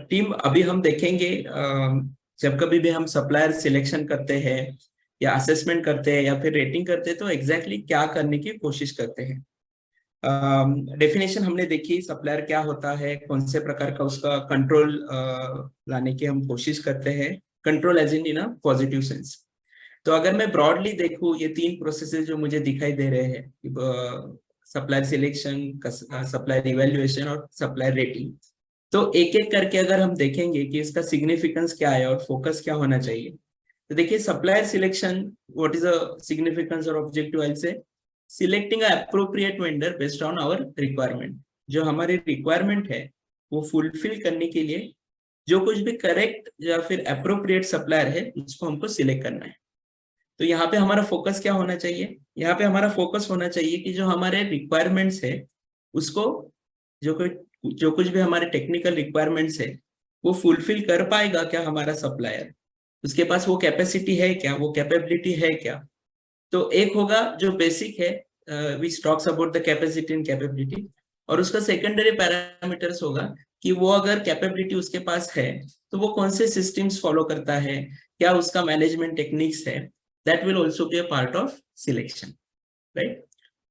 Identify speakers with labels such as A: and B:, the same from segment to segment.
A: Team अभी हम देखेंगे जब कभी भी हम सप्लायर सिलेक्शन करते हैं या असेसमेंट करते हैं या फिर रेटिंग करते हैं तो एग्जैक्टली क्या करने की कोशिश करते हैं। डेफिनेशन हमने देखी सप्लायर क्या होता है, कौन से प्रकार का उसका कंट्रोल लाने की हम कोशिश करते हैं, control as in a positive sense. तो अगर मैं ब्रॉडली देखूं ये तीन प्रोसेसेस जो मुझे दिखाई दे रहे हैं, सप्लायर सिलेक्शन, सप्लायर इवेल्युएशन और सप्लायर रेटिंग, तो एक एक करके अगर हम देखेंगे कि इसका सिग्निफिकेंस क्या है और फोकस क्या होना चाहिए। तो देखिए supplier selection, what is the significance और objective, I say selecting appropriate vendor based on our requirement. जो हमारी रिक्वायरमेंट है वो फुलफिल करने के लिए जो कुछ भी करेक्ट या फिर अप्रोप्रिएट सप्लायर है उसको हमको सिलेक्ट करना है। तो यहाँ पे हमारा फोकस क्या होना चाहिए, यहाँ पे हमारा फोकस होना चाहिए कि जो हमारे रिक्वायरमेंट्स है उसको, जो कुछ भी हमारे टेक्निकल रिक्वायरमेंट्स है वो फुलफिल कर पाएगा क्या हमारा सप्लायर, उसके पास वो कैपेसिटी है क्या, वो कैपेबिलिटी है क्या। तो एक होगा जो बेसिक है, which talks about the capacity and capability, और उसका सेकेंडरी पैरामीटर्स होगा कि वो अगर कैपेबिलिटी उसके पास है तो वो कौन से सिस्टम्स फॉलो करता है, क्या उसका मैनेजमेंट टेक्निक्स है। That will also be a part of selection, right.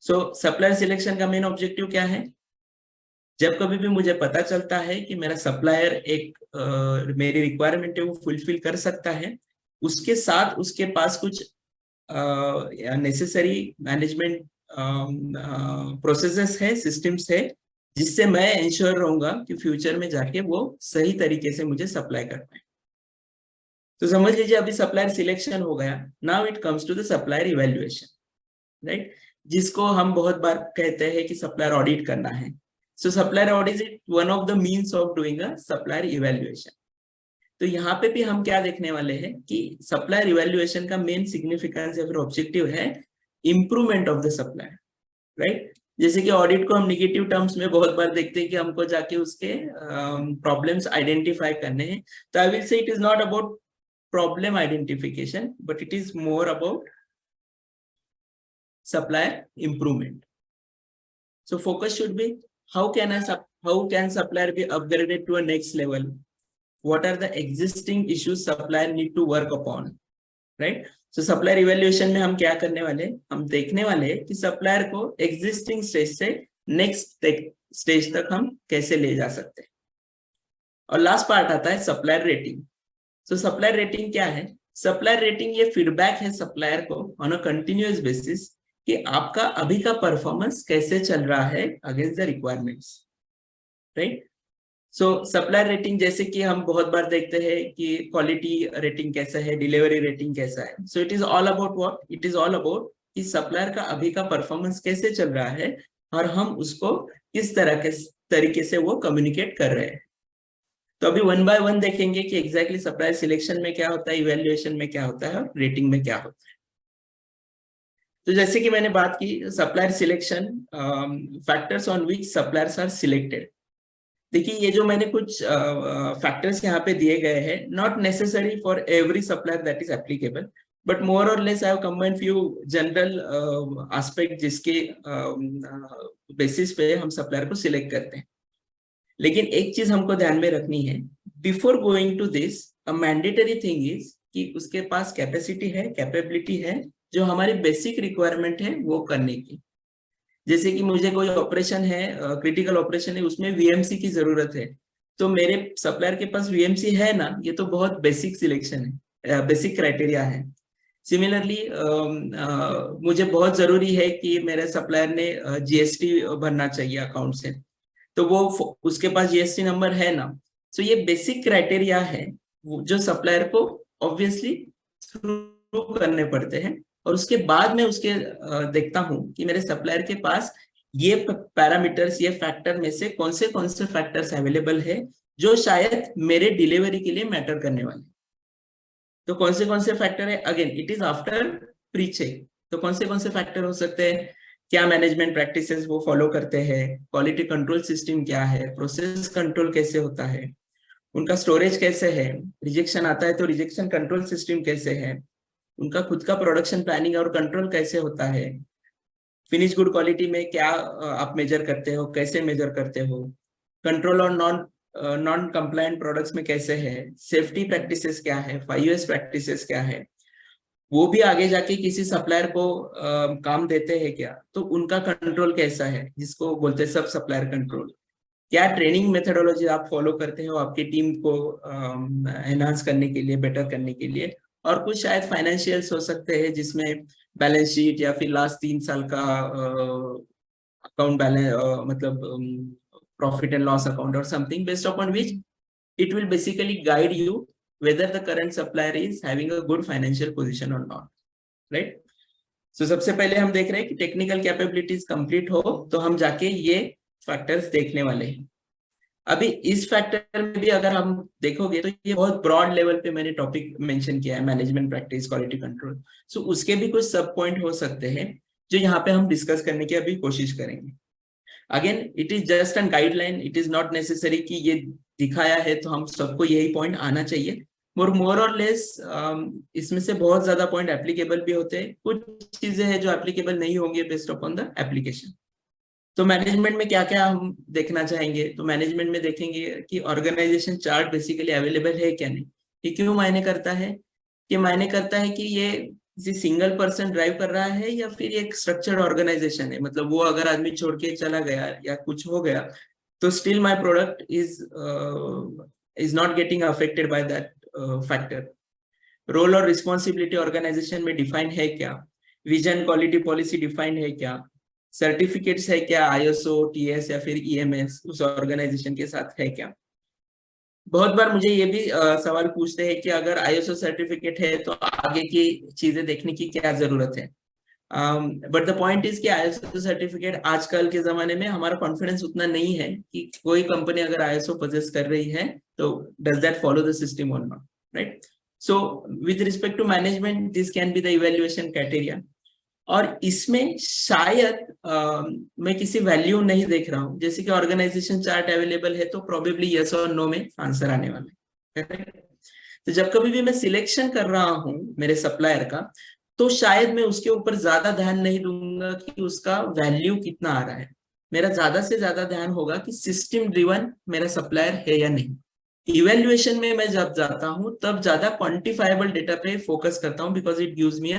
A: So supplier selection का मेन ऑब्जेक्टिव क्या है, जब कभी भी मुझे पता चलता है कि मेरा सप्लायर एक मेरी रिक्वायरमेंट है वो फुलफिल कर सकता है, उसके साथ उसके पास कुछ नेसेसरी मैनेजमेंट प्रोसेसेस है, सिस्टम्स है, जिससे मैं इंश्योर रहूंगा कि फ्यूचर में जाके वो सही तरीके से मुझे सप्लाई कर पाए। तो समझ लीजिए अभी सप्लायर सिलेक्शन हो गया, now it comes to the supplier evaluation, right, जिसको हम बहुत बार कहते हैं कि सप्लायर ऑडिट करना है। So supplier audit is one of the means of doing a supplier evaluation. तो यहाँ पे भी हम क्या देखने वाले हैं कि सप्लायर इवेल्युएशन का मेन सिग्निफिकेंस या फिर ऑब्जेक्टिव है improvement of the supplier, right. जैसे कि ऑडिट को हम निगेटिव टर्म्स में बहुत बार देखते हैं कि हमको जाके उसके प्रॉब्लम्स आइडेंटिफाई करने हैं। तो I will say it is not about problem identification but it is more about supplier improvement. So focus should be how can supplier be upgraded to a next level? What are the existing issues supplier need to work upon, right? So supplier evaluation में हम क्या करने वाले, हम देखने वाले कि supplier को existing स्टेज से नेक्स्ट स्टेज तक हम कैसे ले जा सकते हैं। और लास्ट पार्ट आता है सप्लायर रेटिंग। सो सप्लायर रेटिंग क्या है, सप्लायर रेटिंग ये फीडबैक है सप्लायर को ऑन अ कंटिन्यूअस बेसिस कि आपका अभी का परफॉर्मेंस कैसे चल रहा है against the requirements, right. So supplier rating जैसे कि हम बहुत बार देखते हैं कि क्वालिटी रेटिंग कैसा है, डिलीवरी रेटिंग कैसा है। So it is all about what, it is all about कि सप्लायर का अभी का परफॉर्मेंस कैसे चल रहा है और हम उसको किस तरह के तरीके से वो कम्युनिकेट कर रहे हैं। तो अभी वन बाय वन देखेंगे कि एग्जैक्टली सप्लायर सिलेक्शन में क्या होता है, इवेल्युएशन में क्या होता है और रेटिंग में क्या होता है। तो जैसे कि मैंने बात की supplier selection, factors on which suppliers are selected. देखिए ये जो मैंने कुछ फैक्टर्स यहाँ पे दिए गए हैं, not necessary for every supplier that is applicable, but more or less I have combined few general aspect जिसके बेसिस पे हम सप्लायर को सिलेक्ट करते हैं। लेकिन एक चीज हमको ध्यान में रखनी है, before going to this a mandatory thing is कि उसके पास कैपेसिटी है, कैपेबिलिटी है जो हमारी बेसिक रिक्वायरमेंट है वो करने की। जैसे कि मुझे कोई ऑपरेशन है, क्रिटिकल ऑपरेशन है, उसमें वीएमसी की जरूरत है, तो मेरे सप्लायर के पास वीएमसी है ना, ये तो बहुत बेसिक सिलेक्शन है, बेसिक क्राइटेरिया है। सिमिलरली मुझे बहुत जरूरी है कि मेरे सप्लायर ने जीएसटी भरना चाहिए अकाउंट से, तो वो उसके पास जीएसटी नंबर है ना। तो ये बेसिक क्राइटेरिया है जो सप्लायर को ऑब्वियसली थ्रू करने पड़ते हैं, और उसके बाद में उसके देखता हूं कि मेरे सप्लायर के पास ये पैरामीटर्स, ये फैक्टर में से कौन से फैक्टर्स अवेलेबल है जो शायद मेरे डिलीवरी के लिए मैटर करने वाले। तो कौन से फैक्टर है, again it is after pre check. तो कौन से फैक्टर हो सकते हैं, क्या मैनेजमेंट प्रैक्टिसेस वो फॉलो करते हैं, क्वालिटी कंट्रोल सिस्टम क्या है, प्रोसेस कंट्रोल कैसे होता है, उनका स्टोरेज कैसे है, रिजेक्शन आता है तो रिजेक्शन कंट्रोल सिस्टम कैसे है, उनका खुद का प्रोडक्शन प्लानिंग और कंट्रोल कैसे होता है, फिनिश गुड क्वालिटी में क्या आप मेजर करते हो, कैसे मेजर करते हो, कंट्रोल और नॉन नॉन कंप्लायंट प्रोडक्ट्स में कैसे है, सेफ्टी प्रैक्टिसेस क्या है, 5S प्रैक्टिसेस क्या है, वो भी आगे जाके किसी सप्लायर को काम देते हैं क्या, तो उनका कंट्रोल कैसा है, जिसको बोलते हैं सब सप्लायर कंट्रोल। क्या ट्रेनिंग मेथोडोलॉजी आप फॉलो करते हो आपकी टीम को एनहांस करने के लिए, बेटर करने के लिए। और कुछ शायद फाइनेंशियल्स हो सकते हैं जिसमें बैलेंस शीट या फिर लास्ट 3 साल का अकाउंट बैलेंस, मतलब प्रॉफिट एंड लॉस अकाउंट और something, based upon which it will basically guide you whether the current supplier is having a good financial position or not, right? So सबसे पहले हम देख रहे हैं कि टेक्निकल कैपेबिलिटीज कंप्लीट हो तो हम जाके ये फैक्टर्स देखने वाले हैं। अभी इस फैक्टर में भी अगर हम देखोगे तो ये बहुत ब्रॉड लेवल पे मैंने टॉपिक मेंशन किया है, मैनेजमेंट प्रैक्टिस, क्वालिटी कंट्रोल। सो उसके भी कुछ सब पॉइंट हो सकते हैं जो यहाँ पे हम डिस्कस करने की अभी कोशिश करेंगे। Again it is just an guideline, it is not necessary कि ये दिखाया है तो हम सबको यही पॉइंट आना चाहिए। मोर और लेस इसमें से बहुत ज्यादा पॉइंट एप्लीकेबल भी होते हैं, कुछ चीजें हैं जो एप्लीकेबल नहीं होंगे बेस्ड अपॉन द एप्लीकेशन। तो मैनेजमेंट में क्या क्या हम देखना चाहेंगे, तो मैनेजमेंट में देखेंगे कि ऑर्गेनाइजेशन चार्ट बेसिकली अवेलेबल है क्या नहीं। ये क्यों मायने करता है, ये मायने करता है कि ये किसी सिंगल पर्सन ड्राइव कर रहा है या फिर एक स्ट्रक्चर्ड ऑर्गेनाइजेशन है। मतलब वो अगर आदमी छोड़ के चला गया या कुछ हो गया तो still my product is not getting affected by that factor. Role और रिस्पॉन्सिबिलिटी ऑर्गेनाइजेशन में डिफाइन है क्या, विजन क्वालिटी पॉलिसी डिफाइन है क्या, सर्टिफिकेट्स है क्या, ISO TS या फिर EMS उस ऑर्गेनाइजेशन के साथ है क्या। बहुत बार मुझे ये भी सवाल पूछते हैं कि अगर ISO सर्टिफिकेट है तो आगे की चीजें देखने की क्या जरूरत है। बट द पॉइंट इज कि ISO सर्टिफिकेट आजकल के जमाने में हमारा कॉन्फिडेंस उतना नहीं है कि कोई कंपनी अगर ISO पोजेस कर रही है तो does that follow the system or not, right. So with respect to management this can be the evaluation criteria. और इसमें शायद मैं किसी वैल्यू नहीं देख रहा हूं, जैसे कि ऑर्गेनाइजेशन चार्ट अवेलेबल है तो प्रोबेबली यस और नो में आंसर आने वाला है। तो जब कभी भी मैं सिलेक्शन कर रहा हूं मेरे सप्लायर का, तो शायद मैं उसके ऊपर ज्यादा ध्यान नहीं दूंगा कि उसका वैल्यू कितना आ रहा है। मेरा ज्यादा से ज्यादा ध्यान होगा कि सिस्टम ड्रिवन मेरा सप्लायर है या नहीं। इवेल्युएशन में मैं जब जाता हूं तब ज्यादा क्वांटिफाइबल डेटा पे फोकस करता हूं, because it gives me a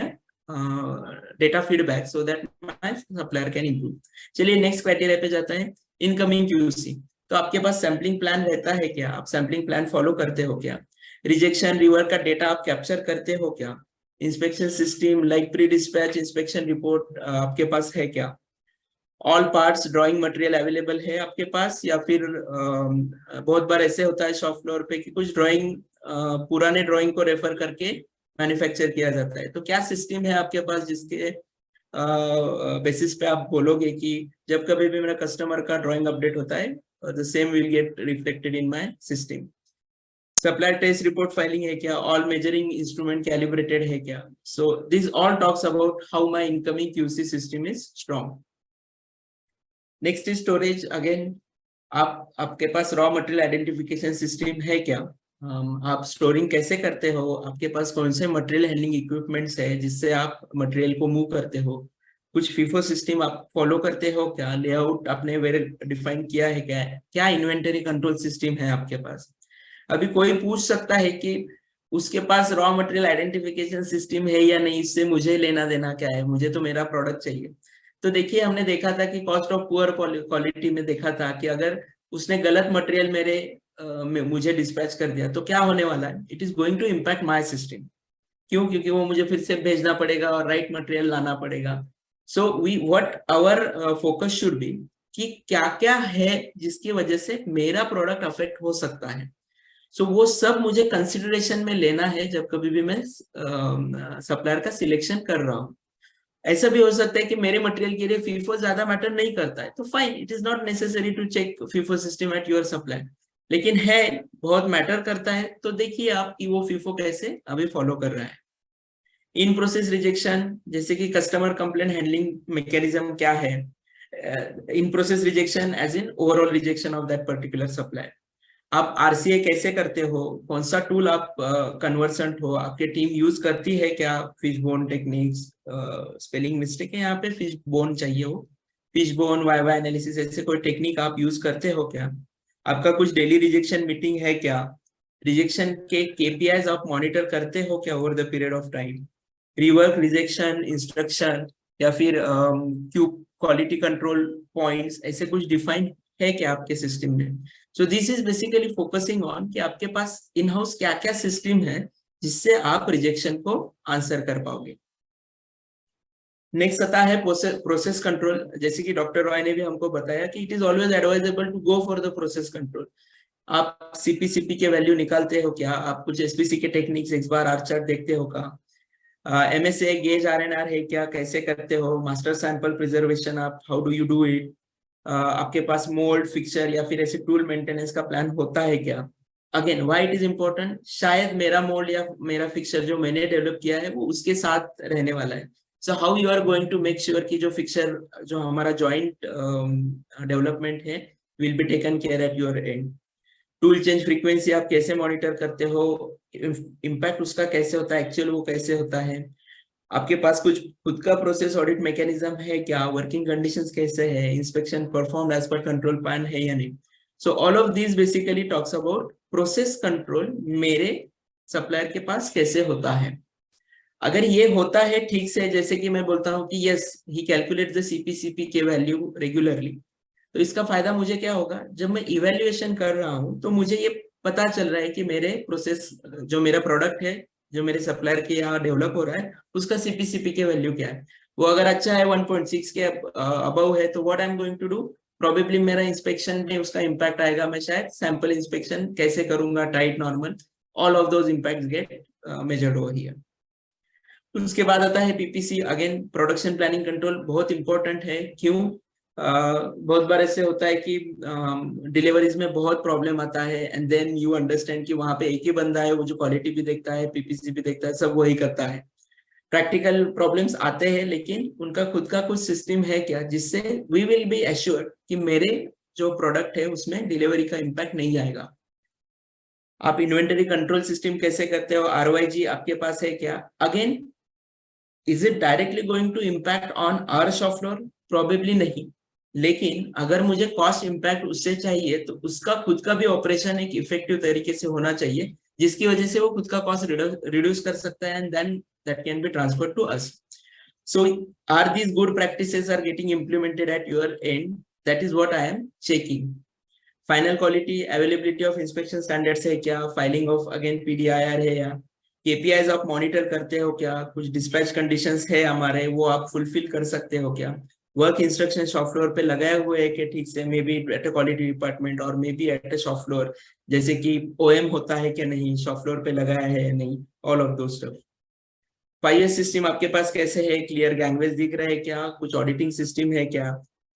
A: data feedback so that my supplier can improve. चलिए नेक्स्ट क्राइटेरिया पे जाता है, इनकमिंग QC। तो आपके पास सैम्पलिंग प्लान रहता है क्या, आप सैम्पलिंग प्लान फॉलो करते हो क्या, रिजेक्शन रिवर्क का डेटा आप कैप्चर करते हो क्या, inspection system like pre dispatch inspection report आपके पास है क्या, all parts drawing material available है आपके पास, या फिर बहुत बार ऐसे होता है शॉप फ्लोर पे कि कुछ ड्राइंग पुराने ड्राइंग को रेफर करके मैन्युफैक्चर किया जाता है। तो क्या सिस्टम है आपके पास जिसके बेसिस पे आप बोलोगे कि जब कभी भी मेरा कस्टमर का ड्राइंग अपडेट होता है the same will get reflected in my system. Supplier test report filing है क्या, ऑल मेजरिंग इंस्ट्रूमेंट कैलिब्रेटेड है क्या। So this all talks about how my incoming QC system is strong. Next is storage. Again आपके पास raw material identification system है क्या, आप storing कैसे करते हो, आपके पास कौन से मटेरियल हैंडलिंग इक्विपमेंट्स है जिससे आप मटेरियल को मूव करते हो, कुछ FIFO सिस्टम आप फॉलो करते हो क्या, लेआउट आपने वेर डिफाइन किया है क्या, क्या इन्वेंटरी कंट्रोल सिस्टम है आपके पास। अभी कोई पूछ सकता है कि उसके पास रॉ मटेरियल आइडेंटिफिकेशन सिस्टम है या नहीं, इससे मुझे लेना देना क्या है, मुझे तो मेरा प्रोडक्ट चाहिए। तो देखिए हमने देखा था कि कॉस्ट ऑफ पुअर क्वालिटी में देखा था कि अगर उसने गलत मटेरियल मुझे डिस्पैच कर दिया तो क्या होने वाला है, it is going to impact my system. क्यों, क्योंकि वो मुझे फिर से भेजना पड़ेगा और राइट मटेरियल लाना पड़ेगा। So we what our focus should be कि क्या क्या है जिसकी वजह से मेरा प्रोडक्ट अफेक्ट हो सकता है। सो वो सब मुझे कंसिडरेशन में लेना है जब कभी भी मैं सप्लायर का सिलेक्शन कर रहा हूँ। ऐसा भी हो सकता है कि मेरे मटेरियल के लिए FIFO ज्यादा मैटर नहीं करता है, तो fine, it is not necessary to check FIFO system at your supplier. लेकिन है बहुत मैटर करता है, तो देखिए आप कि वो FIFO कैसे अभी फॉलो कर रहा है। इन प्रोसेस रिजेक्शन, जैसे कि कस्टमर कंप्लेंट हैंडलिंग मैकेनिज्म क्या है, in process rejection as in overall rejection of that particular supplier. आप RCA कैसे करते हो, कौन सा टूल आप कन्वर्सेंट हो, आपकी टीम यूज करती है क्या, fish bone techniques, spelling mistake है यहाँ पे, फिश बोन चाहिए हो, फिश बोन वाइवा एनालिसिस, ऐसे कोई टेक्निक आप यूज करते हो क्या। आपका कुछ डेली रिजेक्शन मीटिंग है क्या? रिजेक्शन के KPIs आप मॉनिटर करते हो क्या over the period of time? Rework rejection instruction या फिर क्यू क्वालिटी कंट्रोल पॉइंट्स, ऐसे कुछ डिफाइन है क्या आपके सिस्टम में? So this is basically focusing on कि आपके पास इन हाउस क्या क्या सिस्टम है जिससे आप रिजेक्शन को आंसर कर पाओगे। नेक्स्ट आता है प्रोसेस कंट्रोल। जैसे कि डॉक्टर रॉय ने भी हमको बताया कि it is always advisable to go for the process control. आप CPCP के वैल्यू निकालते हो क्या? आप कुछ SPC के टेक्निक्स एक बार आर चार्ट देखते हो क्या? MSA गेज RNR है क्या? कैसे करते हो? मास्टर सैंपल प्रिजर्वेशन आप how do you do it? आपके पास मोल्ड फिक्सचर या फिर ऐसे टूल मेंटेनेंस का प्लान होता है क्या? Again why it is important, शायद मेरा मोल्ड या मेरा फिक्सचर जो मैंने डेवलप किया है वो उसके साथ रहने वाला है। So how you are going to make sure कि जो फिक्सचर जो हमारा जॉइंट डेवलपमेंट है will be taken care at your end. Tool change frequency आप कैसे मॉनिटर करते हो? इम्पैक्ट उसका कैसे होता है, एक्चुअल वो कैसे होता है? आपके पास कुछ खुद का प्रोसेस ऑडिट मैकेनिज्म है क्या? वर्किंग कंडीशंस कैसे है? Inspection perform as per control plan है या नहीं? So all of this basically talks about process control मेरे सप्लायर के पास कैसे होता है। अगर ये होता है ठीक से, जैसे कि मैं बोलता हूँ कि yes he calculate the CPCP के वैल्यू रेगुलरली, तो इसका फायदा मुझे क्या होगा? जब मैं इवेल्युएशन कर रहा हूँ तो मुझे ये पता चल रहा है कि मेरे प्रोसेस जो मेरा प्रोडक्ट है जो मेरे सप्लायर के यहाँ डेवलप हो रहा है उसका CPCP के वैल्यू क्या है। वो अगर अच्छा है 1.6 के अबव है तो what I am going to do, probably मेरा इंस्पेक्शन में उसका इम्पैक्ट आएगा। मैं शायद सैंपल इंस्पेक्शन कैसे करूंगा, tight normal, all of those impacts get measured over here. उसके बाद आता है PPC। Again production planning control बहुत इंपॉर्टेंट है। क्यों? बहुत बार ऐसे होता है कि डिलीवरीज में बहुत प्रॉब्लम आता है एंड देन यू अंडरस्टैंड कि वहां पे एक ही बंदा है वो जो क्वालिटी भी देखता है, PPC भी देखता है, सब वही करता है। प्रैक्टिकल प्रॉब्लम्स आते हैं लेकिन उनका खुद का कुछ सिस्टम है क्या जिससे वी विल बी एश्योर्ड कि मेरे जो प्रोडक्ट है उसमें डिलीवरी का इम्पैक्ट नहीं आएगा। आप इन्वेंटरी कंट्रोल सिस्टम कैसे करते हो? ROIG आपके पास है क्या? Again is it directly going to impact on our shop floor? Probably नहीं, लेकिन अगर मुझे कॉस्ट इम्पैक्ट उससे चाहिए तो उसका खुद का भी ऑपरेशन एक इफेक्टिव तरीके से होना चाहिए जिसकी वजह से वो खुद का कॉस्ट रिड्यूस कर सकता है and then that can be transferred to us. So are these good practices are getting implemented at your end? That is what I am checking. Final quality availability of inspection standards है क्या? Filing of again PDIR है या? KPIs आप monitor करते हो क्या? कुछ dispatch conditions है हमारे वो आप फुलफिल कर सकते हो क्या? वर्क इंस्ट्रक्शन शॉप फ्लोर पे लगाए हुए है कि ठीक से, may be at a quality department or may be at a shop floor, जैसे कि OM होता है क्या नहीं, शॉप फ्लोर पे लगाया है या नहीं, ऑल ऑफ दो स्टफ। 5S सिस्टम आपके पास कैसे है? क्लियर गैंगवेज दिख रहा है क्या? कुछ ऑडिटिंग सिस्टम है क्या?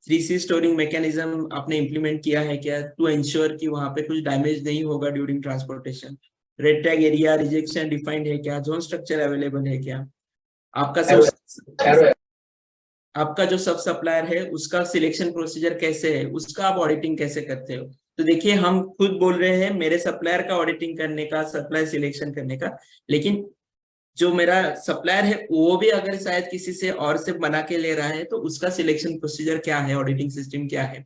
A: 3C स्टोरिंग मैकेनिज्म आपने इंप्लीमेंट किया है क्या टू इंश्योर कि वहां पे कुछ डैमेज नहीं होगा during transportation? Red tag area rejection defined है क्या? जोन स्ट्रक्चर अवेलेबल है क्या? आपका सब आपका जो सब सप्लायर है उसका सिलेक्शन प्रोसीजर कैसे है, उसका आप ऑडिटिंग कैसे करते हो? तो देखिए हम खुद बोल रहे हैं मेरे सप्लायर का ऑडिटिंग करने का, सप्लायर सिलेक्शन करने का, लेकिन जो मेरा सप्लायर है वो भी अगर शायद किसी से और से बना के ले रहा है तो उसका सिलेक्शन प्रोसीजर क्या है, ऑडिटिंग सिस्टम क्या है?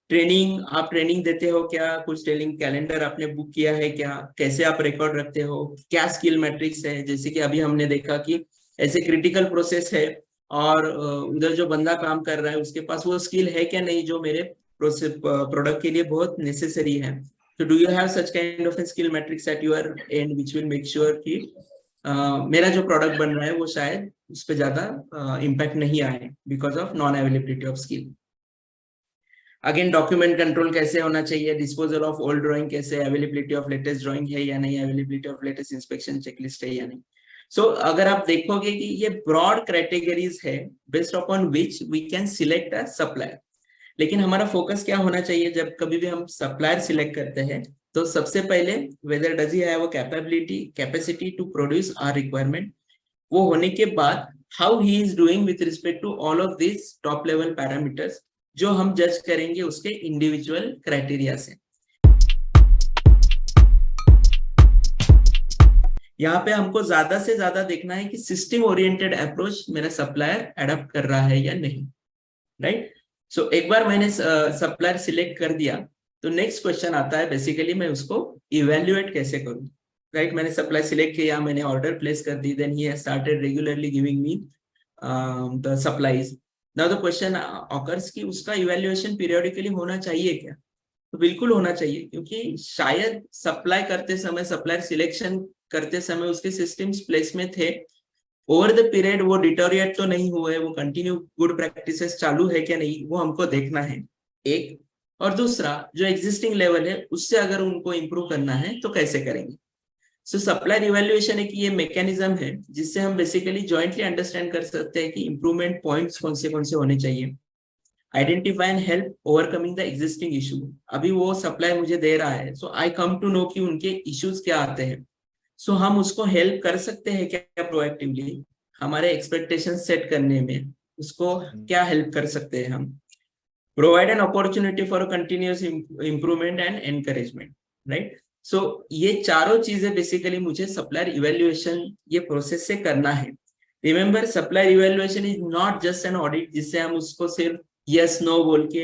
A: ट्रेनिंग, आप ट्रेनिंग देते हो क्या? कुछ ट्रेनिंग कैलेंडर आपने बुक किया है क्या? कैसे आप रिकॉर्ड रखते हो? क्या स्किल मैट्रिक्स है? जैसे कि अभी हमने देखा कि ऐसे क्रिटिकल प्रोसेस है और उधर जो बंदा काम कर रहा है उसके पास वो स्किल है क्या नहीं जो मेरे प्रोडक्ट के लिए बहुत नेसेसरी है। तो do you have such kind of skill matrix eight your and which will make sure कि मेरा जो प्रोडक्ट बन रहा है वो शायद उस पर ज्यादा इम्पैक्ट नहीं आए because of non availability of skill. Again document control कैसे होना चाहिए? डिस्पोजल ऑफ ओल्ड ड्राइंग कैसे? अवेलेबिलिटी ऑफ लेटेस्ट ड्राइंग है या नहीं? Availability of latest inspection checklist है या नहीं? सो अगर आप देखोगे कि ये ब्रॉड कैटेगरीज है based upon which we can select a supplier. लेकिन हमारा फोकस क्या होना चाहिए जब कभी भी हम सप्लायर सिलेक्ट करते हैं? तो सबसे पहले whether does he have a capacity to produce our requirement, वो होने के बाद how he is doing with respect to all of this top level parameters जो हम जज करेंगे उसके इंडिविजुअल क्राइटेरिया से। यहाँ पे हमको ज्यादा से ज्यादा देखना है कि सिस्टम ओरिएंटेड अप्रोच मेरा सप्लायर अडॉप्ट कर रहा है या नहीं, राइट? सो एक बार मैंने सप्लायर सिलेक्ट कर दिया तो नेक्स्ट क्वेश्चन आता है बेसिकली मैं उसको इवेल्युएट कैसे करूं, राइट? मैंने सप्लाई सिलेक्ट किया, मैंने ऑर्डर प्लेस कर दी, then he started regularly giving me the supplies. Now the question occurs कि उसका इवेल्युएशन पीरियोडिकली होना चाहिए क्या? तो बिल्कुल होना चाहिए, क्योंकि शायद सप्लाई करते समय, सप्लायर सिलेक्शन करते समय उसके सिस्टम्स प्लेस में थे, ओवर द पीरियड वो डिटोरिएट तो नहीं हुए, वो कंटिन्यू गुड प्रैक्टिसेस चालू है क्या नहीं, वो हमको देखना है एक। और दूसरा, जो एग्जिस्टिंग लेवल है उससे अगर उनको इंप्रूव करना है तो कैसे करेंगे? सो सप्लायर इवैल्यूएशन एक ये मैकेनिज्म है जिससे हम बेसिकली जॉइंटली अंडरस्टैंड कर सकते हैं कि इंप्रूवमेंट पॉइंट्स कौन से होने चाहिए, identify and help overcoming the existing issue. अभी वो सप्लाई मुझे दे रहा है, सो आई कम टू नो कि उनके इश्यूज क्या आते हैं, सो हम उसको हेल्प कर सकते हैं क्या प्रोएक्टिवली, हमारे एक्सपेक्टेशन सेट करने में उसको क्या हेल्प कर सकते हैं हम। Provide an opportunity for continuous improvement and encouragement, right? So ये चारों चीजें बेसिकली मुझे सप्लायर इवेल्युएशन ये प्रोसेस से करना है। Remember, supplier evaluation is not just an audit जिससे हम उसको सिर्फ यस नो बोल के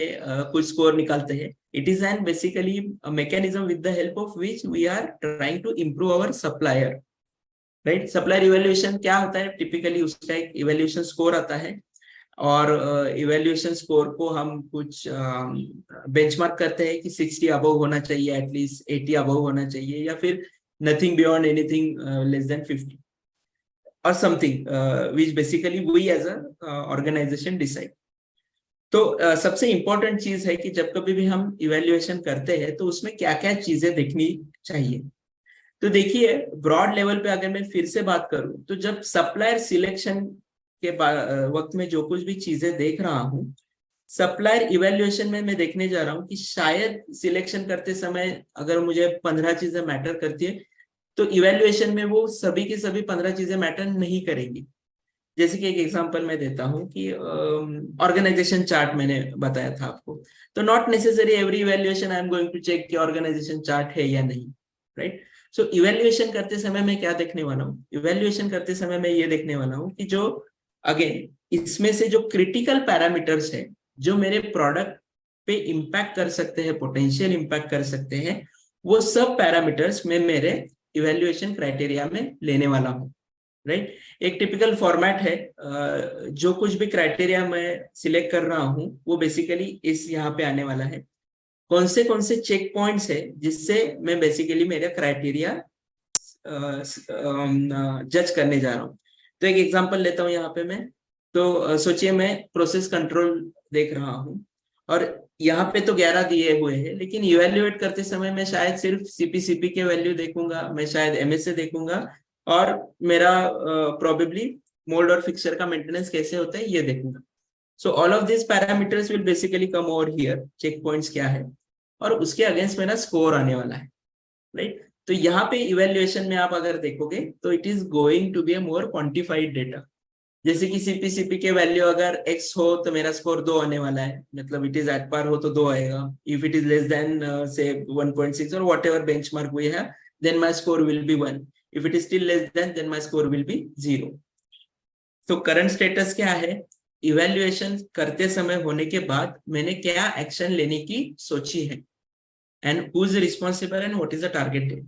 A: कुछ स्कोर निकालते हैं। It is an basically mechanism with the help of which we are trying to improve our supplier, right? Supplier evaluation क्या होता है? टिपिकली उसका एक इवेल्युएशन स्कोर आता है, और इवेल्युएशन स्कोर को हम कुछ बेंचमार्क करते हैं कि 60 अबव होना चाहिए, एटलीस्ट 80 अबव होना चाहिए, या फिर nothing beyond anything less than 50 और something which basically we as a organization decide. तो सबसे इंपॉर्टेंट चीज है कि जब कभी भी हम इवेल्युएशन करते हैं तो उसमें क्या क्या चीजें देखनी चाहिए। तो देखिए, ब्रॉड लेवल पे अगर मैं फिर से बात करूं तो जब सप्लायर सिलेक्शन के वक्त में जो कुछ भी चीजें देख रहा हूं, सप्लायर इवेल्युएशन में मैं देखने जा रहा हूं कि शायद सिलेक्शन करते समय अगर मुझे 15 चीजें मैटर करती है तो इवेल्युएशन में वो सभी की सभी 15 चीजें मैटर नहीं करेंगी। जैसे कि एक एग्जांपल मैं देता हूं कि ऑर्गेनाइजेशन चार्ट मैंने बताया था आपको, तो not necessary every evaluation I am going to check कि ऑर्गेनाइजेशन चार्ट है या नहीं, राइट? सो इवेल्युएशन करते समय मैं क्या देखने वाला हूँ? इवेल्युएशन करते समय मैं ये देखने वाला हूँ कि जो अगेन इसमें से जो क्रिटिकल पैरामीटर्स है जो मेरे प्रोडक्ट पे इम्पैक्ट कर सकते हैं, पोटेंशियल इम्पैक्ट कर सकते हैं, वो सब पैरामीटर्स मैं मेरे इवेल्युएशन क्राइटेरिया में लेने वाला हूँ, राइट? एक टिपिकल फॉर्मेट है, जो कुछ भी क्राइटेरिया मैं सिलेक्ट कर रहा हूँ वो बेसिकली इस यहाँ पे आने वाला है। कौन से चेक पॉइंट्स है जिससे मैं बेसिकली मेरा क्राइटेरिया जज करने जा रहा हूँ। तो एक एग्जांपल लेता हूँ यहाँ पे मैं। तो सोचिए मैं प्रोसेस कंट्रोल देख रहा हूँ और यहाँ पे तो 11 दिए हुए हैं, लेकिन इवेल्युएट करते समय मैं शायद सिर्फ सीपीसीपी के वैल्यू देखूंगा, मैं शायद एमएसए देखूंगा, और मेरा प्रोबेबली मोल्ड और फिक्सचर का मेंटेनेंस कैसे होता है ये देखूंगा। So all of this parameters will basically come over here, check points क्या है, और उसके अगेंस्ट मेरा स्कोर आने वाला है, राइट? तो यहाँ पे इवेल्युएशन में आप अगर देखोगे तो it is going to be a more quantified data. जैसे कि सीपीसीपी के वैल्यू अगर x हो तो मेरा स्कोर 2 आने वाला है, मतलब इट इज एट पार हो तो 2 आएगा। If it is less than से 1.6 और whatever benchmark we have, then my score will be 1। If it is still less than my score will be 0। तो करंट स्टेटस क्या है? Evaluation करते समय होने के बाद मैंने क्या एक्शन लेने की सोची है, and who is responsible and what is the target date.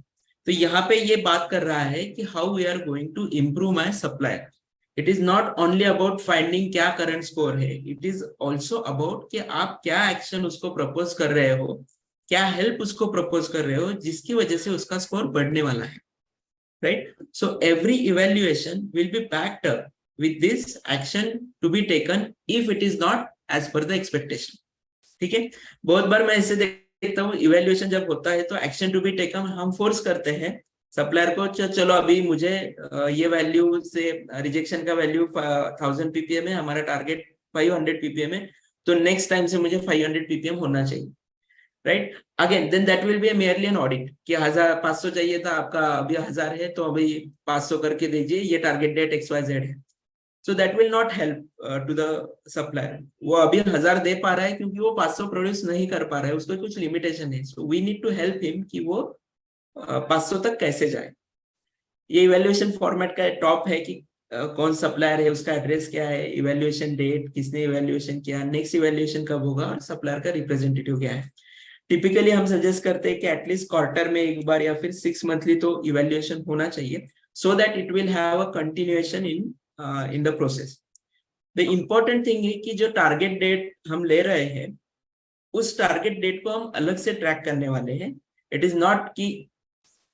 A: तो यहाँ पे ये बात कर रहा है कि how we are going to improve my supplier. It is not only about finding क्या करंट स्कोर है, इट इज ऑल्सो अबाउट कि आप क्या एक्शन उसको प्रपोज कर रहे हो, क्या हेल्प उसको प्रपोज कर रहे हो जिसकी वजह से उसका स्कोर बढ़ने वाला है, right? So every evaluation will be backed up with this action to be taken if it is not as per the expectation। ठीक है, बहुत बार मैं ऐसे देखता हूँ इवेल्युएशन जब होता है तो एक्शन टू बी टेकन हम फोर्स करते हैं सप्लायर को, चलो अभी मुझे ये वैल्यू से रिजेक्शन का वैल्यू 1000 पीपीएम है, हमारा टारगेट 500 पीपीएम है, तो नेक्स्ट टाइम से मुझे 500 पीपीएम होना चाहिए, right? Again then that will be merely an audit कि 500 चाहिए था, आपका अभी 1000 है तो अभी 500 करके दीजिए, ये टारगेट डेट XYZ है। So that will not help to the supplier। वो अभी 1000 दे पा रहा है क्योंकि वो 500 प्रोड्यूस नहीं कर पा रहा है, उसको कुछ लिमिटेशन है। So we need to help him कि वो 500 तक कैसे जाए। ये इवेल्युएशन फॉर्मेट का टॉप है कि कौन सप्लायर है, उसका एड्रेस क्या है, इवेल्युएशन डेट, किसने इवेल्युएशन किया, नेक्स्ट इवेल्युएशन कब होगा, और सप्लायर का रिप्रेजेंटेटिव क्या है। टिपिकली हम सजेस्ट करते हैं कि एटलीस्ट क्वार्टर में एक बार या फिर 6 मंथली तो इवेल्युएशन होना चाहिए, so that it will have a continuation in the process. The important thing है कि जो टारगेट डेट हम ले रहे हैं, उस टारगेट डेट को हम अलग से ट्रैक करने वाले हैं। इट इज नॉट कि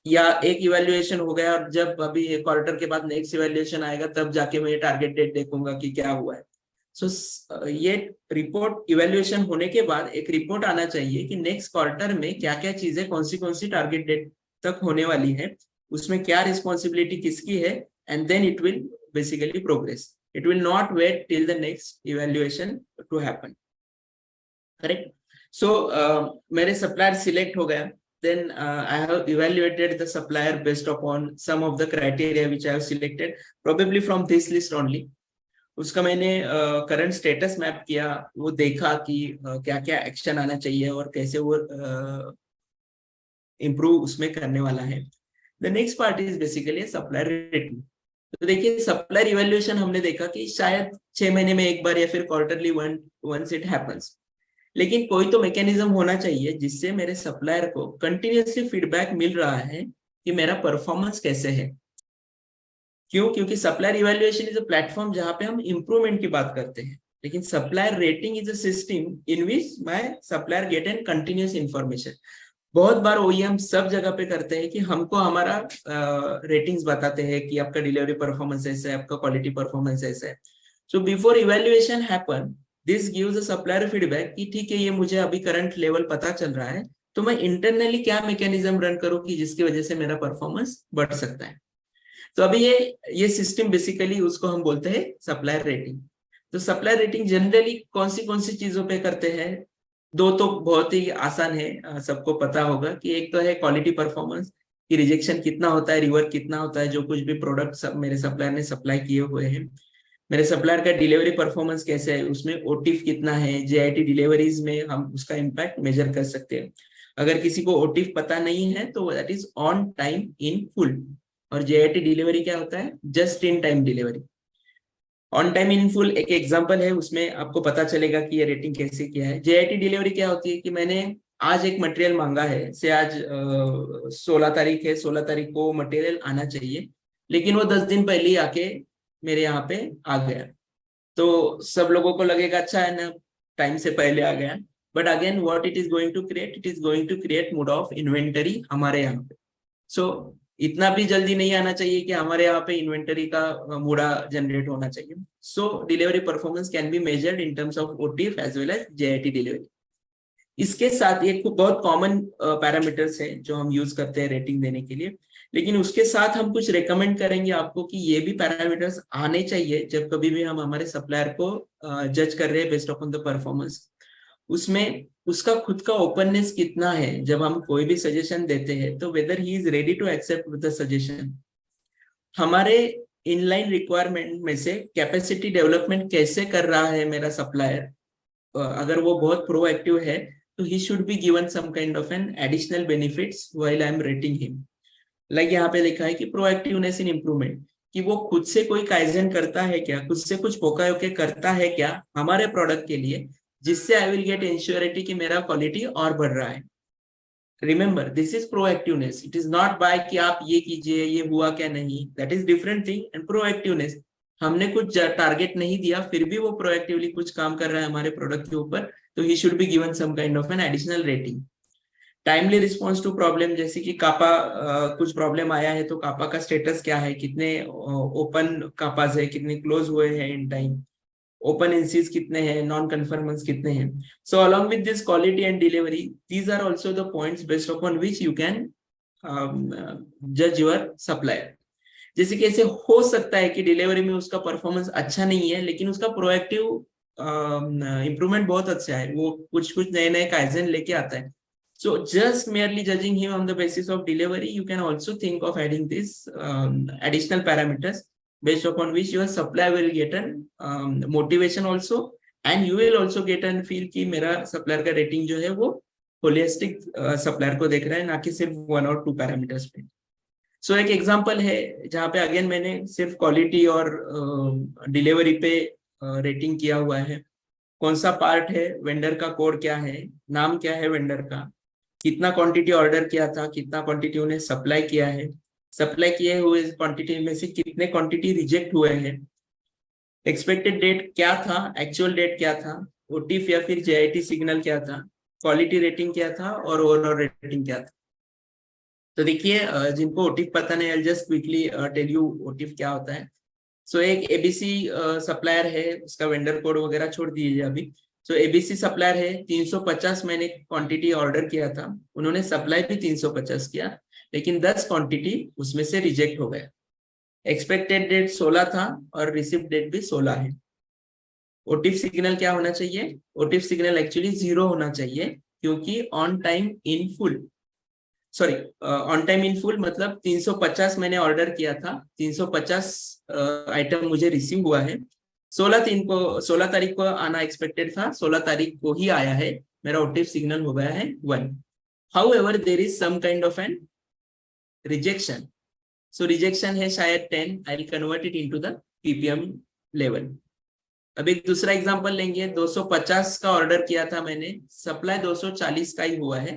A: या एक इवेल्युएशन हो गया और जब अभी एक क्वार्टर के बाद नेक्स्ट इवेल्युएशन आएगा तब जाके मैं टारगेट डेट देखूंगा कि क्या हुआ है। सो ये रिपोर्ट इवेल्युएशन होने के बाद एक रिपोर्ट आना चाहिए कि नेक्स्ट क्वार्टर में क्या क्या चीजें कौन सी टारगेट डेट तक होने वाली है, उसमें क्या रिस्पॉन्सिबिलिटी किसकी है, and then it will basically progress. It will not wait till the next evaluation to happen, correct. So मेरे सप्लायर सिलेक्ट हो गया, then I have evaluated the supplier based upon some of the criteria which I have selected, probably from this list only. उसका मैंने current status map किया, वो देखा कि क्या क्या एक्शन आना चाहिए और कैसे वो इम्प्रूव उसमें करने वाला है। The next part is basically supplier rating. तो देखिए सप्लायर इवेल्युएशन हमने देखा कि शायद 6 महीने में एक बार या फिर क्वार्टरली वंस इट हैपेंस, लेकिन कोई तो मैकेनिज्म होना चाहिए जिससे मेरे सप्लायर को कंटिन्यूअसली फीडबैक मिल रहा है कि मेरा परफॉर्मेंस कैसे है। क्यों? क्योंकि supplier evaluation is a platform जहां पे हम इंप्रूवमेंट की बात करते हैं, लेकिन supplier rating is a system in which my supplier get an continuous information. बहुत बार ओईएम सब जगह पे करते हैं कि हमको हमारा रेटिंग्स बताते हैं कि आपका डिलीवरी परफॉर्मेंस ऐसा है, आपका क्वालिटी परफॉर्मेंस ऐसा है। So before evaluation happen, this gives a supplier feedback कि ठीक है, ये मुझे अभी करंट लेवल पता चल रहा है, तो मैं इंटरनली क्या मैकेनिज्म रन करूं कि जिसकी वजह से मेरा परफॉर्मेंस बढ़ सकता है। तो अभी ये सिस्टम बेसिकली उसको हम बोलते हैं सप्लायर रेटिंग। तो सप्लायर रेटिंग जनरली कौन सी चीजों पे करते हैं? दो तो बहुत ही आसान है, सबको पता होगा कि एक तो है क्वालिटी परफॉर्मेंस, कि रिजेक्शन कितना होता है, रिवर्क कितना होता है, जो कुछ भी प्रोडक्ट मेरे सप्लायर ने सप्लाई किए हुए हैं। मेरे सप्लायर का डिलीवरी परफॉर्मेंस कैसे है, उसमें ओटिफ कितना है, जेआईटी डिलीवरीज में हम उसका इम्पैक्ट मेजर कर सकते हैं। अगर किसी को ओटिफ पता नहीं है तो that is on time in full, और जेआईटी डिलीवरी क्या होता है? Just in time delivery. On time in full एक एग्जांपल है, उसमें आपको पता चलेगा कि ये रेटिंग कैसे किया है। जेआईटी डिलीवरी क्या होती है कि मैंने आज एक मटेरियल मांगा है, से आज 16 तारीख है, 16 तारीख को मटेरियल आना चाहिए, लेकिन वो 10 दिन पहले ही आके मेरे यहाँ पे आ गया। तो सब लोगों को लगेगा अच्छा है ना, टाइम से पहले आ गया, but again what it is going to create, it is going to create mood of inventory हमारे यहाँ पे। सो इतना भी जल्दी नहीं आना चाहिए कि हमारे यहाँ पे इन्वेंटरी का मूडा जनरेट होना चाहिए। So delivery performance can be measured in terms of OTIF as well as JIT delivery. इसके साथ ये बहुत कॉमन पैरामीटर्स है जो हम यूज करते हैं रेटिंग देने के लिए, लेकिन उसके साथ हम कुछ रेकमेंड करेंगे आपको कि ये भी पैरामीटर्स आने चाहिए जब कभी भी हम हमारे सप्लायर को जज कर रहे हैं बेस्ड ऑन द परफॉर्मेंस। उसमें उसका खुद का ओपननेस कितना है, जब हम कोई भी सजेशन देते हैं तो whether he is ready to accept with the suggestion. हमारे इनलाइन रिक्वायरमेंट में से कैपेसिटी डेवलपमेंट कैसे कर रहा है मेरा सप्लायर, अगर वो बहुत प्रोएक्टिव है तो he should be given some kind of an additional benefits while I am rating him. Like यहाँ पे लिखा है कि proactiveness in improvement, कि वो खुद से कोई काइजन करता है क्या, खुद से कुछ पोकायोके करता है क्या हमारे प्रोडक्ट के लिए, जिससे आई विल गेट इंश्योरिटी कि मेरा क्वालिटी और बढ़ रहा है। Remember this is proactiveness, it is not by कि आप ये कीजिए ये हुआ क्या नहीं, that is different thing. And proactiveness, हमने कुछ टारगेट नहीं दिया फिर भी वो प्रोएक्टिवली कुछ काम कर रहा है हमारे प्रोडक्ट के ऊपर, तो he should be given some kind of an additional rating. Timely response to problem, जैसे कि कापा कुछ प्रॉब्लम आया है तो कापा का स्टेटस क्या है, कितने ओपन कापास है, कितने क्लोज हुए हैं इन टाइम, ओपन एनसीज कितने हैं, नॉन कन्फर्मेंस कितने हैं। So along with this quality and delivery, these are also the points based upon which you can जज योर सप्लायर। जैसे कि ऐसे हो सकता है कि डिलीवरी में उसका परफॉर्मेंस अच्छा नहीं है, लेकिन उसका प्रोएक्टिव इंप्रूवमेंट बहुत अच्छा है, वो कुछ कुछ नए नए काइजन लेके आता है। So just merely judging him on the basis of delivery, you can also think of adding this additional parameters based upon which your supplier will get an motivation also, and you will also get an feel कि मेरा supplier का rating जो है वो holistic supplier को देख रहा है, ना कि सिर्फ 1 और 2 पैरामीटर्स पे। सो एक एग्जांपल है जहाँ पे अगेन मैंने सिर्फ क्वालिटी और डिलीवरी पे रेटिंग किया हुआ है। कौन सा पार्ट है, वेंडर का कोड क्या है, नाम क्या है वेंडर का, कितना क्वांटिटी ऑर्डर किया था, कितना क्वांटिटी उन्हें सप्लाई किया है, सप्लाई किए हुए क्वांटिटी में से कितने क्वांटिटी रिजेक्ट हुए हैं, एक्सपेक्टेड डेट क्या था, एक्चुअल डेट क्या था, ओटीफ या फिर जेआईटी सिग्नल क्या था, क्वालिटी रेटिंग क्या था और ओवरऑल रेटिंग क्या था। तो देखिए जिनको ओटीफ पता नहीं, I just quickly tell you OTIF क्या होता है। सो एक एबीसी सप्लायर है, उसका वेंडर कोड वगैरह छोड़ दीजिए अभी। सो एबीसी सप्लायर है, 350 मैंने क्वांटिटी ऑर्डर किया था, उन्होंने सप्लाई भी 350 किया, लेकिन 10 क्वांटिटी उसमें से रिजेक्ट हो गया। एक्सपेक्टेड डेट 16 था और रिसीव डेट भी 16 है। ओटिफ सिग्नल क्या होना चाहिए? ओटिफ सिग्नल एक्चुअली 0 होना चाहिए, क्योंकि on time in full, sorry on time in full मतलब 350 मैंने ऑर्डर किया था, 350 आइटम मुझे रिसीव हुआ है, 16 तारीख को आना एक्सपेक्टेड था, 16 तारीख को ही आया है, मेरा ओटिफ सिग्नल हो गया है 1। However there is some kind of an rejection, so rejection है शायद 10, I will convert it into the PPM level. अब एक दूसरा एग्जांपल लेंगे, 250 का ऑर्डर किया था मैंने, सप्लाई 240 का ही हुआ है,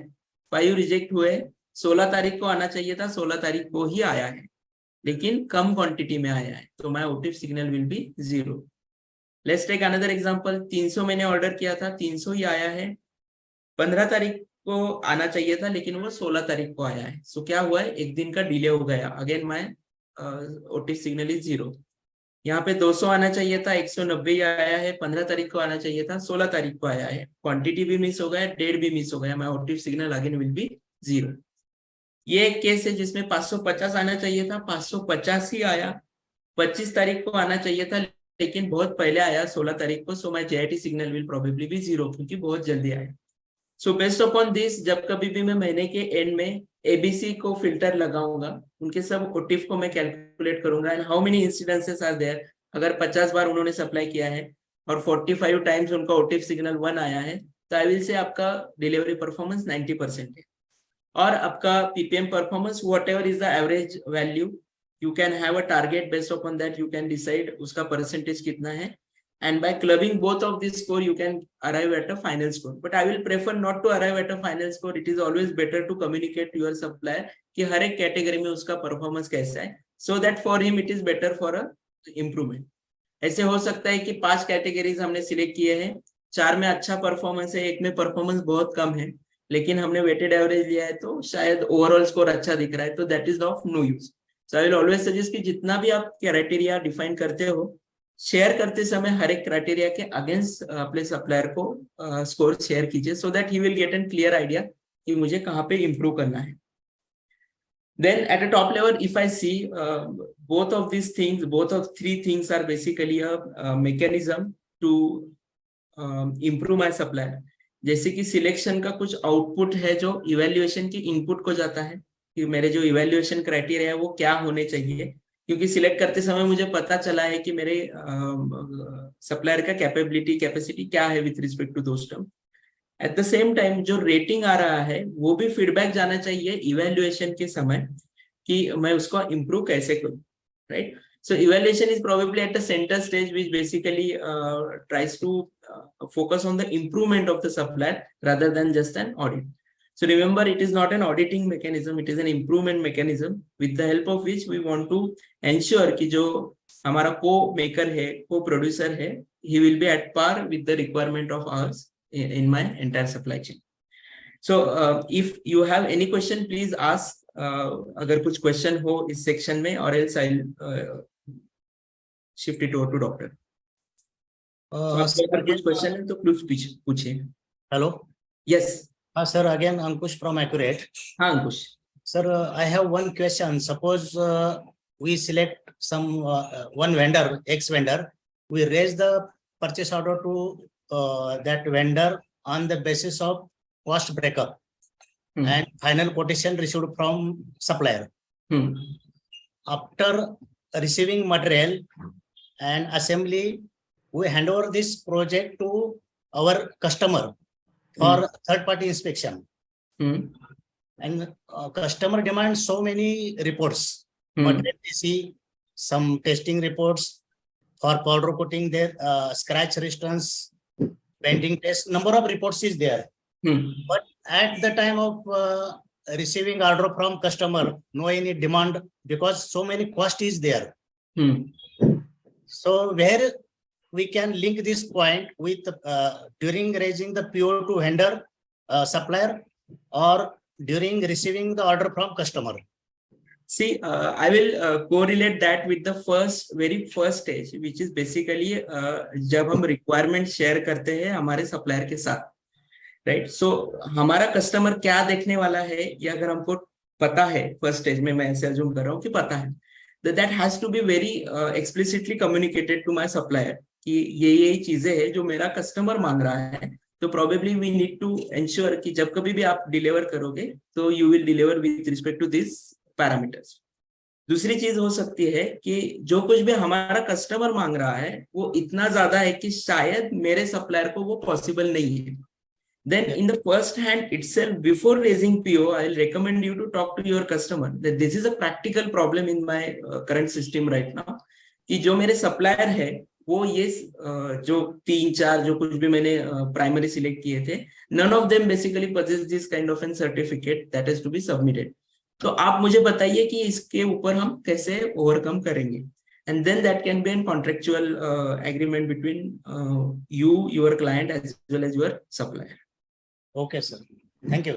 A: 5 रिजेक्ट हुए, 16 तारीख को आना चाहिए था, 16 तारीख को ही आया है, लेकिन कम क्वांटिटी में आया है, तो my OTIF signal will be 0। Let's take another example, 300 मैंने ऑर्डर किया था, 300 ही आया है, 15 तारीख को आना चाहिए था, लेकिन वो 16 तारीख को आया है। सो क्या हुआ है, एक दिन का डिले हो गया, again my OTIF signal is 0। यहाँ पे 200 आना चाहिए था, 190 आया है, 15 तारीख को आना चाहिए था, 16 तारीख को आया है, क्वांटिटी भी मिस हो गया, डेट भी मिस हो गया, my OTIF signal again will be 0। ये एक केस है जिसमें 550 आना चाहिए था, 550 ही आया, 25 तारीख को आना चाहिए था, लेकिन बहुत पहले आया 16 तारीख को, so my JIT signal will probably be 0, क्योंकि बहुत जल्दी आया। सो बेस्ड अपॉन दिस, जब कभी भी मैं महीने के एंड में एबीसी को फिल्टर लगाऊंगा, उनके सब ओटिफ को मैं कैलकुलेट करूंगा, and how many incidences are there, अगर 50 बार उन्होंने सप्लाई किया है और 45 टाइम्स उनका ओटिफ सिग्नल 1 आया है, तो आई विल से आपका डिलीवरी परफॉर्मेंस 90% है। और आपका ppm performance what ever is the average value, you can have a target, based upon that you can decide उसका परसेंटेज कितना है, and by clubbing both of this score you can arrive at a final score. But I will prefer not to arrive at a final score. It is always better to communicate to your supplier कि हर एक category में उसका performance कैसा है, so that for him it is better for a improvement. ऐसे हो सकता है कि 5 कैटेगरीज हमने सिलेक्ट किए हैं, 4 में अच्छा परफॉर्मेंस है, एक में परफॉर्मेंस बहुत कम है, लेकिन हमने वेटेड एवरेज लिया है तो शायद ओवरऑल स्कोर अच्छा दिख रहा है, तो that is of no use. So I will always suggest कि जितना भी आप क्राइटेरिया डिफाइन करते हो, शेयर करते समय हर एक क्राइटेरिया के अगेंस्ट अपने सप्लायर को स्कोर शेयर कीजिए, so that he will get an clear idea कि मुझे कहाँ पे इंप्रूव करना है। Then at a top level, if I see both of these things, both of 3 things are basically a mechanism to improve my supplier. जैसे कि selection का कुछ आउटपुट है जो इवेल्युएशन के इनपुट को जाता है, कि मेरे जो इवेल्युएशन क्राइटेरिया है वो क्या होने चाहिए, क्योंकि सिलेक्ट करते समय मुझे पता चला है कि मेरे सप्लायर का कैपेबिलिटी कैपेसिटी क्या है with respect to those term. At the same time जो रेटिंग आ रहा है वो भी फीडबैक जाना चाहिए इवेल्युएशन के समय, कि मैं उसको इम्प्रूव कैसे करूं, right. So evaluation is probably at the center stage, which basically tries to focus on the improvement of the supplier rather than just an audit. So remember, it is not an auditing mechanism, it is an improvement mechanism with the help of which we want to ensure कि जो हमारा co-maker है, co-producer है, he will be at par with the requirement of ours in my entire supply chain. So if you have any question, please ask. अगर कुछ question हो इस section में, और else I'll shift it over to doctor. अगर कुछ question है तो प्लीज पूछिए।
B: हेलो,
A: यस
B: हाँ sir, again Ankush from Accurate.
A: हाँ Ankush
B: sir, I have one question. Suppose we select some one vendor, X vendor, we raise the purchase order to that vendor on the basis of cost breakup and final quotation received from supplier. After receiving material and assembly, we hand over this project to our customer for third party inspection. And customer demands so many reports, material TC, some testing reports for powder coating, their scratch resistance, bending test, number of reports is there. But at the time of receiving order from customer, no any demand because so many cost is there.
A: Hmm.
B: So where we can link this point with during raising the PO to vendor supplier or during receiving the order from customer.
A: See, I will correlate that with the very first stage, which is basically जब हम requirement share करते हैं हमारे supplier के साथ, right? So हमारा customer क्या देखने वाला है, ये अगर हमको पता है first stage में, मैं ऐसे assume कर रहा हूँ कि पता है, that has to be very explicitly communicated to my supplier कि ये चीजें हैं जो मेरा customer मांग रहा है. तो probably we need to ensure कि जब कभी भी आप deliver करोगे, तो you will deliver with respect to these parameters. दूसरी चीज हो सकती है कि जो कुछ भी हमारा कस्टमर मांग रहा है वो इतना ज्यादा है कि शायद मेरे सप्लायर को वो पॉसिबल नहीं है. Then in the first hand itself, before raising PO, I'll recommend you to talk to your customer that this is a practical problem in my current system right now. कि जो मेरे supplier है वो ये जो 3-4 जो कुछ भी मैंने प्राइमरी सिलेक्ट किए थे, none of them basically possess this kind of a certificate that has to be submitted. तो आप मुझे बताइए कि इसके ऊपर हम कैसे ओवरकम करेंगे. And then that can be a contractual agreement between you, your client, as well as your supplier.
B: Okay, sir. Thank you.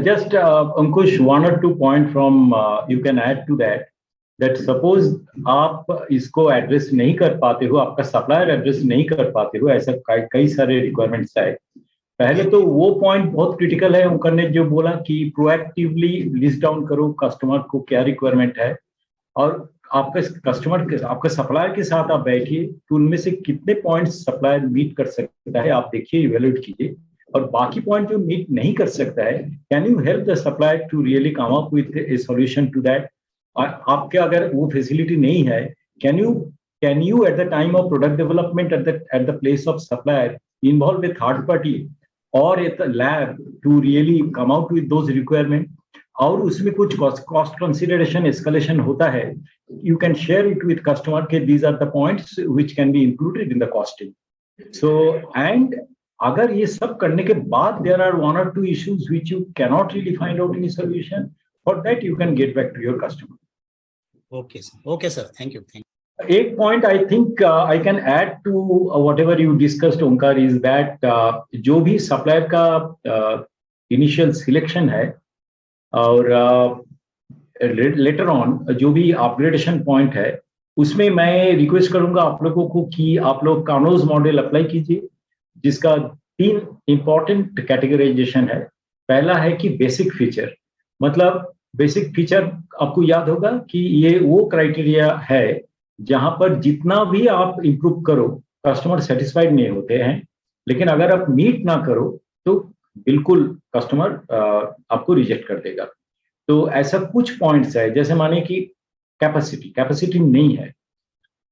C: Just Ankush, 1 or 2 points from you can add to that. That suppose आप इसको address नहीं कर पाते हो, आपका supplier address नहीं कर पाते हो, ऐसा कई सारे रिक्वायरमेंट्स है. पहले तो वो पॉइंट बहुत क्रिटिकल है. उनका ने जो बोला कि प्रोएक्टिवली लिस्ट डाउन करो कस्टमर को क्या रिक्वायरमेंट है और आपका कस्टमर के आपका सप्लायर के साथ आप बैठिए तो उनमें से कितने पॉइंट्स सप्लायर मीट कर सकता है आप देखिए, इवैल्यूएट कीजिए. और बाकी पॉइंट जो मीट नहीं कर सकता है, can you help the supplier to really come up with a solution to that. आपके अगर वो फैसिलिटी नहीं है, can you at the time of product development at the place of supplier involve a third party or at the lab to really come out with those requirement. और उसमें कुछ cost consideration escalation होता है, you can share it with customer के these are the points which can be included in the costing. So and अगर ये सब करने के बाद there are 1 or 2 issues which you cannot really find out any solution, for that you can get back to your customer.
B: Okay, sir. Okay, sir. Thank you. Thank you.
C: एक point I think I can add to whatever you discussed, Onkar, is that जो भी supplier का initial selection है और later on जो भी upgradation point है, उसमें मैं request करूंगा आप लोगों को कि आप लोग Carnot मॉडल अप्लाई कीजिए, जिसका 3 important categorization है. पहला है कि बेसिक फीचर, मतलब बेसिक फीचर आपको याद होगा कि ये वो क्राइटेरिया है जहां पर जितना भी आप इंप्रूव करो कस्टमर सेटिस्फाइड नहीं होते हैं, लेकिन अगर आप मीट ना करो तो बिल्कुल कस्टमर आपको रिजेक्ट कर देगा. तो ऐसा कुछ पॉइंट्स है, जैसे माने कि कैपेसिटी नहीं है,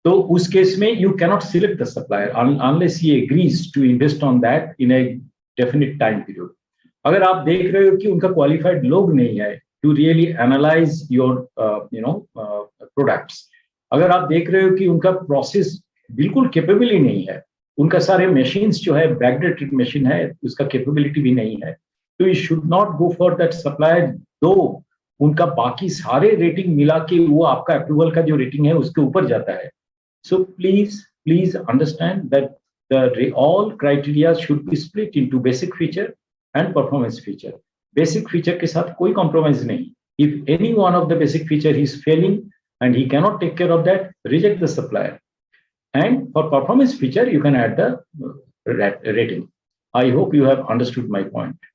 C: तो उस केस में you cannot select the supplier unless he agrees to invest on that in a definite time period. अगर आप देख रहे हो कि उनका क्वालिफाइड लोग नहीं है to really analyse your products, अगर आप देख रहे हो कि उनका प्रोसेस बिल्कुल केपेबल ही नहीं है, उनका सारे मशीन्स जो है बैकडेटेड मशीन है, उसका केपेबिलिटी भी नहीं है, तो you should not go for that supplier. दो उनका बाकी सारे रेटिंग मिला के वो आपका अप्रूवल का जो रेटिंग है उसके ऊपर जाता है. So please understand that all criteria should be split into basic feature and performance feature. Basic feature के साथ कोई कॉम्प्रोमाइज नहीं. If any one of the basic feature is failing and he cannot take care of that, reject the supplier. And for performance feature, you can add the rating. I hope you have understood my point.